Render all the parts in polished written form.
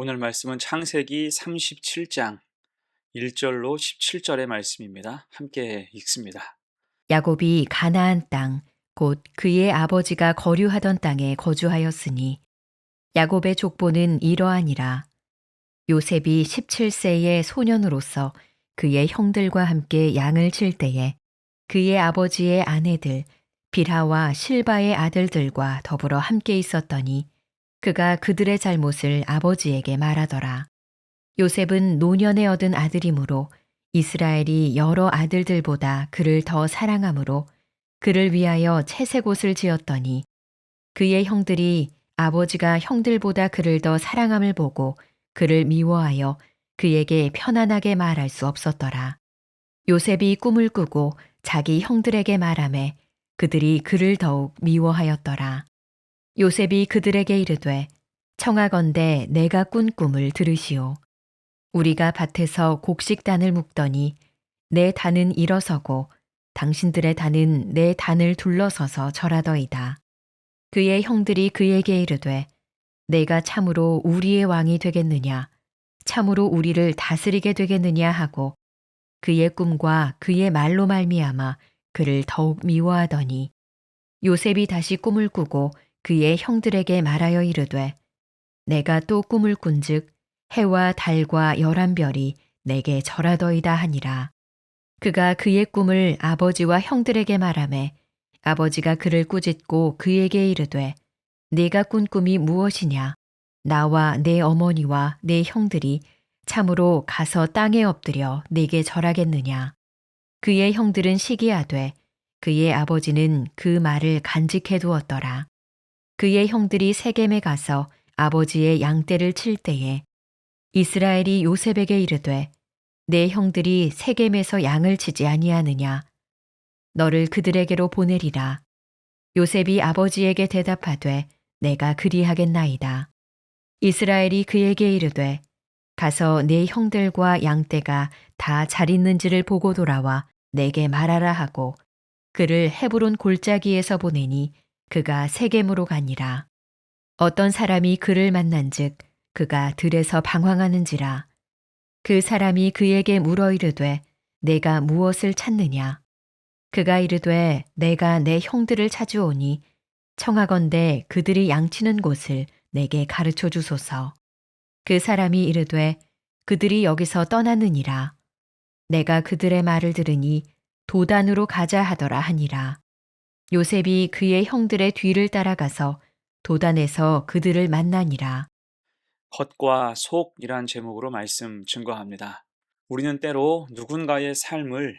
오늘 말씀은 창세기 37장 1절로 17절의 말씀입니다. 함께 읽습니다. 야곱이 가나안 땅, 곧 그의 아버지가 거류하던 땅에 거주하였으니 야곱의 족보는 이러하니라. 요셉이 17세의 소년으로서 그의 형들과 함께 양을 칠 때에 그의 아버지의 아내들 빌하와 실바의 아들들과 더불어 함께 있었더니 그가 그들의 잘못을 아버지에게 말하더라. 요셉은 노년에 얻은 아들이므로 이스라엘이 여러 아들들보다 그를 더 사랑하므로 그를 위하여 채색옷을 지었더니 그의 형들이 아버지가 형들보다 그를 더 사랑함을 보고 그를 미워하여 그에게 편안하게 말할 수 없었더라. 요셉이 꿈을 꾸고 자기 형들에게 말하매 그들이 그를 더욱 미워하였더라. 요셉이 그들에게 이르되 청하건대 내가 꾼 꿈을 들으시오. 우리가 밭에서 곡식단을 묶더니 내 단은 일어서고 당신들의 단은 내 단을 둘러서서 절하더이다. 그의 형들이 그에게 이르되 내가 참으로 우리의 왕이 되겠느냐 참으로 우리를 다스리게 되겠느냐 하고 그의 꿈과 그의 말로 말미암아 그를 더욱 미워하더니 요셉이 다시 꿈을 꾸고 그의 형들에게 말하여 이르되 내가 또 꿈을 꾼즉 해와 달과 11별이 내게 절하더이다 하니라. 그가 그의 꿈을 아버지와 형들에게 말하매 아버지가 그를 꾸짖고 그에게 이르되 네가 꾼 꿈이 무엇이냐? 나와 내 어머니와 내 형들이 참으로 가서 땅에 엎드려 네게 절하겠느냐? 그의 형들은 시기하되 그의 아버지는 그 말을 간직해 두었더라. 그의 형들이 세겜에 가서 아버지의 양떼를 칠 때에 이스라엘이 요셉에게 이르되 내 형들이 세겜에서 양을 치지 아니하느냐 너를 그들에게로 보내리라. 요셉이 아버지에게 대답하되 내가 그리하겠나이다. 이스라엘이 그에게 이르되 가서 내 형들과 양떼가 다 잘 있는지를 보고 돌아와 내게 말하라 하고 그를 헤브론 골짜기에서 보내니 그가 세겜으로 가니라. 어떤 사람이 그를 만난즉 그가 들에서 방황하는지라. 그 사람이 그에게 물어 이르되 내가 무엇을 찾느냐? 그가 이르되 내가 내 형들을 찾으오니 청하건대 그들이 양치는 곳을 내게 가르쳐 주소서. 그 사람이 이르되 그들이 여기서 떠났느니라. 내가 그들의 말을 들으니 도단으로 가자 하더라 하니라. 요셉이 그의 형들의 뒤를 따라가서 도단에서 그들을 만나니라. 겉과 속이란 제목으로 말씀 증거합니다. 우리는 때로 누군가의 삶을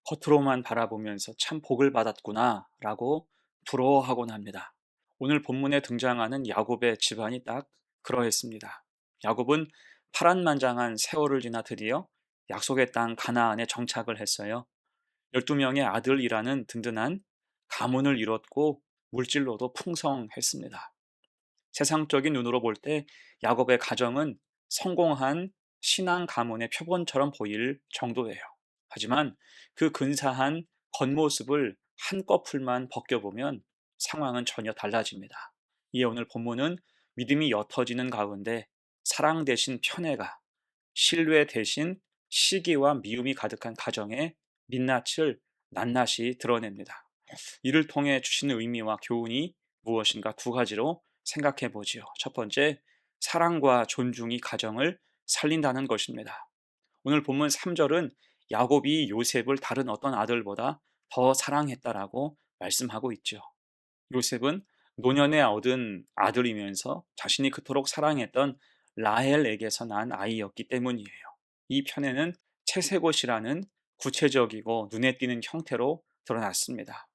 겉으로만 바라보면서 참 복을 받았구나 라고 부러워하곤 합니다. 오늘 본문에 등장하는 야곱의 집안이 딱 그러했습니다. 야곱은 파란만장한 세월을 지나 드디어 약속의 땅 가나안에 정착을 했어요. 12명의 아들이라는 든든한 가문을 이뤘고 물질로도 풍성했습니다. 세상적인 눈으로 볼 때 야곱의 가정은 성공한 신앙 가문의 표본처럼 보일 정도예요. 하지만 그 근사한 겉모습을 한꺼풀만 벗겨보면 상황은 전혀 달라집니다. 이에 오늘 본문은 믿음이 옅어지는 가운데 사랑 대신 편애가, 신뢰 대신 시기와 미움이 가득한 가정의 민낯을 낱낱이 드러냅니다. 이를 통해 주시는 의미와 교훈이 무엇인가 두 가지로 생각해 보지요. 첫 번째, 사랑과 존중이 가정을 살린다는 것입니다. 오늘 본문 3절은 야곱이 요셉을 다른 어떤 아들보다 더 사랑했다라고 말씀하고 있죠. 요셉은 노년에 얻은 아들이면서 자신이 그토록 사랑했던 라헬에게서 난 아이였기 때문이에요. 이 편에는 채색옷이라는 구체적이고 눈에 띄는 형태로 드러났습니다.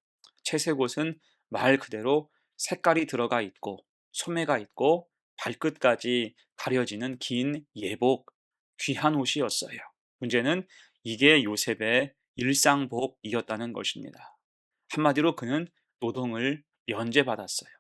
채색옷은 말 그대로 색깔이 들어가 있고 소매가 있고 발끝까지 가려지는 긴 예복, 귀한 옷이었어요. 문제는 이게 요셉의 일상복이었다는 것입니다. 한마디로 그는 노동을 면제받았어요.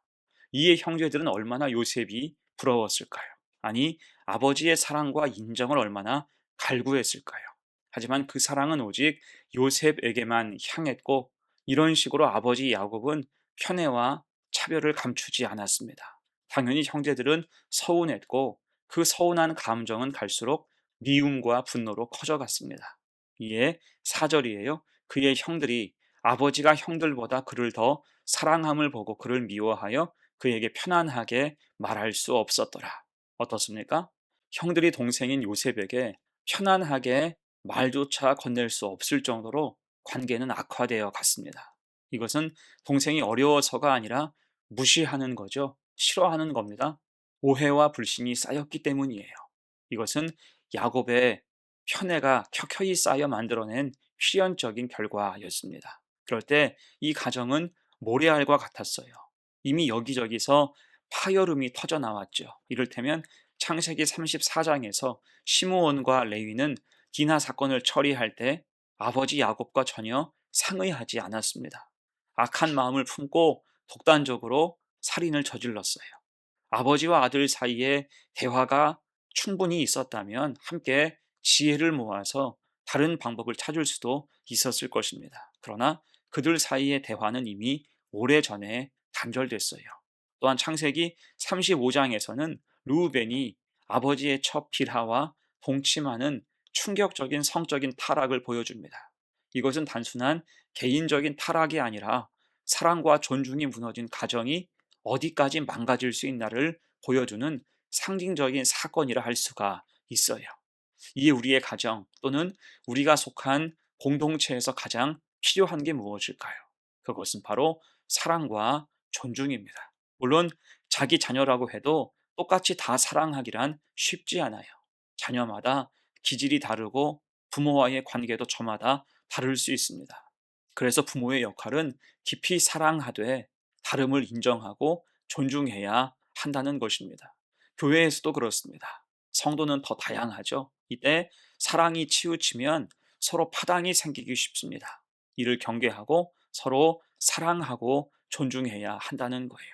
이에 형제들은 얼마나 요셉이 부러웠을까요? 아니, 아버지의 사랑과 인정을 얼마나 갈구했을까요? 하지만 그 사랑은 오직 요셉에게만 향했고, 이런 식으로 아버지 야곱은 편애와 차별을 감추지 않았습니다. 당연히 형제들은 서운했고 그 서운한 감정은 갈수록 미움과 분노로 커져갔습니다. 이에 4절이에요. 그의 형들이 아버지가 형들보다 그를 더 사랑함을 보고 그를 미워하여 그에게 편안하게 말할 수 없었더라. 어떻습니까? 형들이 동생인 요셉에게 편안하게 말조차 건넬 수 없을 정도로 관계는 악화되어 갔습니다. 이것은 동생이 어려워서가 아니라 무시하는 거죠. 싫어하는 겁니다. 오해와 불신이 쌓였기 때문이에요. 이것은 야곱의 편애가 켜켜이 쌓여 만들어낸 필연적인 결과였습니다. 그럴 때 이 가정은 모래알과 같았어요. 이미 여기저기서 파열음이 터져 나왔죠. 이를테면 창세기 34장에서 시므온과 레위는 디나 사건을 처리할 때 아버지 야곱과 전혀 상의하지 않았습니다. 악한 마음을 품고 독단적으로 살인을 저질렀어요. 아버지와 아들 사이에 대화가 충분히 있었다면 함께 지혜를 모아서 다른 방법을 찾을 수도 있었을 것입니다. 그러나 그들 사이의 대화는 이미 오래전에 단절됐어요. 또한 창세기 35장에서는 루벤이 아버지의 첫 빌하와 동침하는 충격적인 성적인 타락을 보여줍니다. 이것은 단순한 개인적인 타락이 아니라 사랑과 존중이 무너진 가정이 어디까지 망가질 수 있나를 보여주는 상징적인 사건이라 할 수가 있어요. 이에 우리의 가정 또는 우리가 속한 공동체에서 가장 필요한 게 무엇일까요? 그것은 바로 사랑과 존중입니다. 물론 자기 자녀라고 해도 똑같이 다 사랑하기란 쉽지 않아요. 자녀마다 기질이 다르고 부모와의 관계도 저마다 다를 수 있습니다. 그래서 부모의 역할은 깊이 사랑하되 다름을 인정하고 존중해야 한다는 것입니다. 교회에서도 그렇습니다. 성도는 더 다양하죠. 이때 사랑이 치우치면 서로 파당이 생기기 쉽습니다. 이를 경계하고 서로 사랑하고 존중해야 한다는 거예요.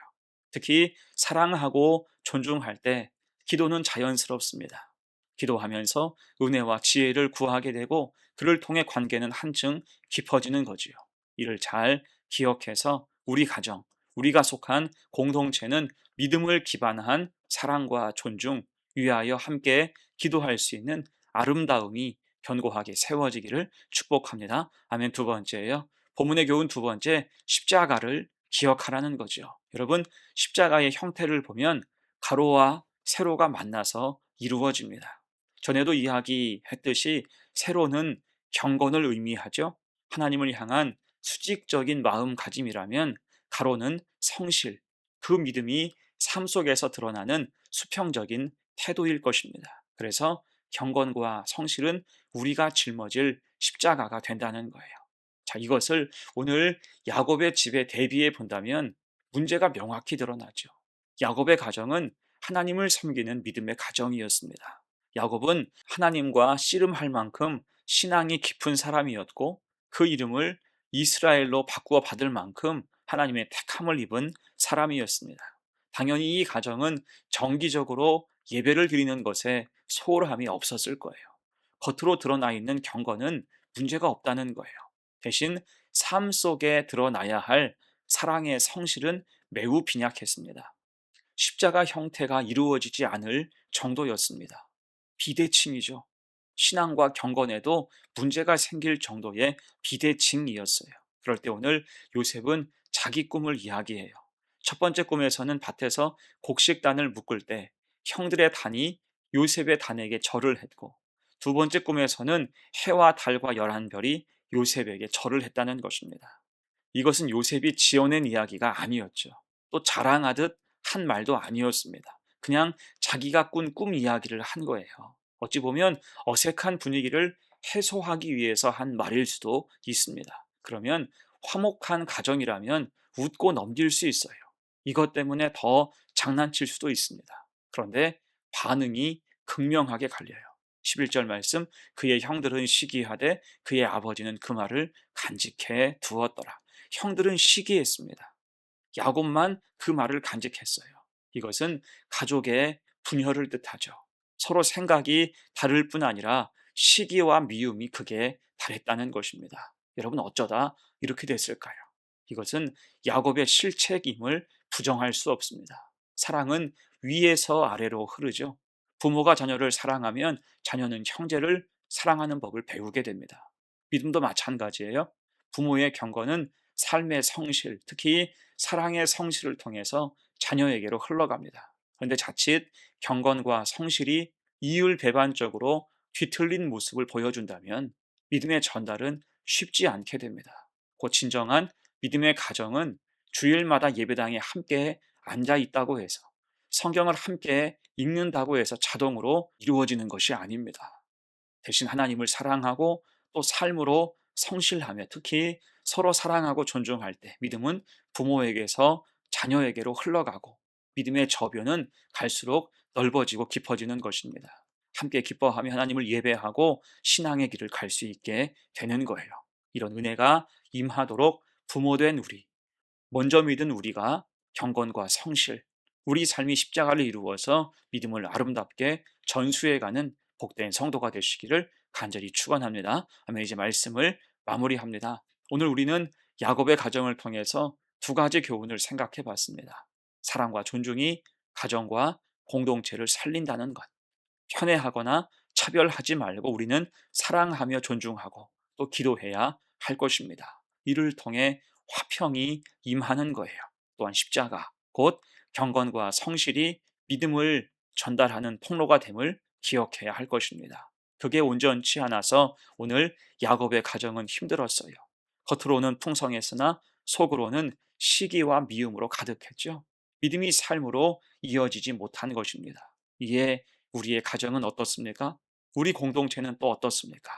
특히 사랑하고 존중할 때 기도는 자연스럽습니다. 기도하면서 은혜와 지혜를 구하게 되고 그를 통해 관계는 한층 깊어지는 거지요. 이를 잘 기억해서 우리 가정, 우리가 속한 공동체는 믿음을 기반한 사랑과 존중, 위하여 함께 기도할 수 있는 아름다움이 견고하게 세워지기를 축복합니다. 아멘. 두 번째예요. 본문의 교훈 두 번째, 십자가를 기억하라는 거죠. 여러분, 십자가의 형태를 보면 가로와 세로가 만나서 이루어집니다. 전에도 이야기했듯이 세로는 경건을 의미하죠. 하나님을 향한 수직적인 마음가짐이라면 가로는 성실, 그 믿음이 삶 속에서 드러나는 수평적인 태도일 것입니다. 그래서 경건과 성실은 우리가 짊어질 십자가가 된다는 거예요. 자, 이것을 오늘 야곱의 집에 대비해 본다면 문제가 명확히 드러나죠. 야곱의 가정은 하나님을 섬기는 믿음의 가정이었습니다. 야곱은 하나님과 씨름할 만큼 신앙이 깊은 사람이었고 그 이름을 이스라엘로 바꾸어 받을 만큼 하나님의 택함을 입은 사람이었습니다. 당연히 이 가정은 정기적으로 예배를 드리는 것에 소홀함이 없었을 거예요. 겉으로 드러나 있는 경건은 문제가 없다는 거예요. 대신 삶 속에 드러나야 할 사랑의 성실은 매우 빈약했습니다. 십자가 형태가 이루어지지 않을 정도였습니다. 비대칭이죠. 신앙과 경건에도 문제가 생길 정도의 비대칭이었어요. 그럴 때 오늘 요셉은 자기 꿈을 이야기해요. 첫 번째 꿈에서는 밭에서 곡식단을 묶을 때 형들의 단이 요셉의 단에게 절을 했고, 두 번째 꿈에서는 해와 달과 열한 별이 요셉에게 절을 했다는 것입니다. 이것은 요셉이 지어낸 이야기가 아니었죠. 또 자랑하듯 한 말도 아니었습니다. 그냥 자기가 꾼 꿈 이야기를 한 거예요. 어찌 보면 어색한 분위기를 해소하기 위해서 한 말일 수도 있습니다. 그러면 화목한 가정이라면 웃고 넘길 수 있어요. 이것 때문에 더 장난칠 수도 있습니다. 그런데 반응이 극명하게 갈려요. 11절 말씀, 그의 형들은 시기하되 그의 아버지는 그 말을 간직해 두었더라. 형들은 시기했습니다. 야곱만 그 말을 간직했어요. 이것은 가족의 분열을 뜻하죠. 서로 생각이 다를 뿐 아니라 시기와 미움이 극에 달했다는 것입니다. 여러분, 어쩌다 이렇게 됐을까요? 이것은 야곱의 실책임을 부정할 수 없습니다. 사랑은 위에서 아래로 흐르죠. 부모가 자녀를 사랑하면 자녀는 형제를 사랑하는 법을 배우게 됩니다. 믿음도 마찬가지예요. 부모의 경건은 삶의 성실, 특히 사랑의 성실을 통해서 자녀에게로 흘러갑니다. 그런데 자칫 경건과 성실이 이율배반적으로 뒤틀린 모습을 보여준다면 믿음의 전달은 쉽지 않게 됩니다. 곧 진정한 믿음의 가정은 주일마다 예배당에 함께 앉아 있다고 해서, 성경을 함께 읽는다고 해서 자동으로 이루어지는 것이 아닙니다. 대신 하나님을 사랑하고 또 삶으로 성실하며, 특히 서로 사랑하고 존중할 때 믿음은 부모에게서 자녀에게로 흘러가고, 믿음의 저변은 갈수록 넓어지고 깊어지는 것입니다. 함께 기뻐하며 하나님을 예배하고 신앙의 길을 갈 수 있게 되는 거예요. 이런 은혜가 임하도록 부모된 우리, 먼저 믿은 우리가 경건과 성실, 우리 삶이 십자가를 이루어서 믿음을 아름답게 전수해가는 복된 성도가 되시기를 간절히 축원합니다. 아멘. 이제 말씀을 마무리합니다. 오늘 우리는 야곱의 가정을 통해서 두 가지 교훈을 생각해 봤습니다. 사랑과 존중이 가정과 공동체를 살린다는 것. 편애하거나 차별하지 말고 우리는 사랑하며 존중하고 또 기도해야 할 것입니다. 이를 통해 화평이 임하는 거예요. 또한 십자가, 곧 경건과 성실이 믿음을 전달하는 통로가 됨을 기억해야 할 것입니다. 그게 온전치 않아서 오늘 야곱의 가정은 힘들었어요. 겉으로는 풍성했으나 속으로는 시기와 미움으로 가득했죠. 믿음이 삶으로 이어지지 못한 것입니다. 이에 우리의 가정은 어떻습니까? 우리 공동체는 또 어떻습니까?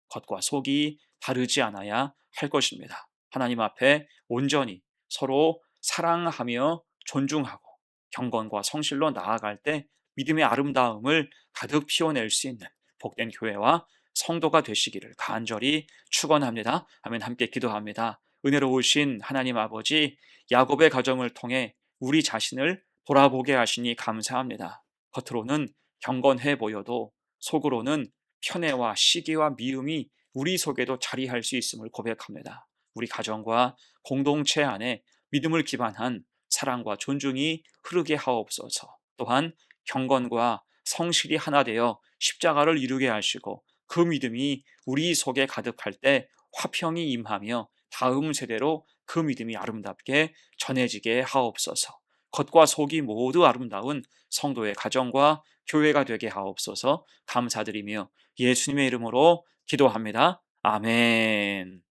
겉과 속이 다르지 않아야 할 것입니다. 하나님 앞에 온전히 서로 사랑하며 존중하고 경건과 성실로 나아갈 때 믿음의 아름다움을 가득 피워낼 수 있는 복된 교회와 성도가 되시기를 간절히 축원합니다. 아멘. 함께 기도합니다. 은혜로우신 하나님 아버지, 야곱의 가정을 통해 우리 자신을 돌아보게 하시니 감사합니다. 겉으로는 경건해 보여도 속으로는 편애와 시기와 미움이 우리 속에도 자리할 수 있음을 고백합니다. 우리 가정과 공동체 안에 믿음을 기반한 사랑과 존중이 흐르게 하옵소서. 또한 경건과 성실이 하나 되어 십자가를 이루게 하시고 그 믿음이 우리 속에 가득할 때 화평이 임하며 다음 세대로 그 믿음이 아름답게 전해지게 하옵소서. 겉과 속이 모두 아름다운 성도의 가정과 교회가 되게 하옵소서. 감사드리며 예수님의 이름으로 기도합니다. 아멘.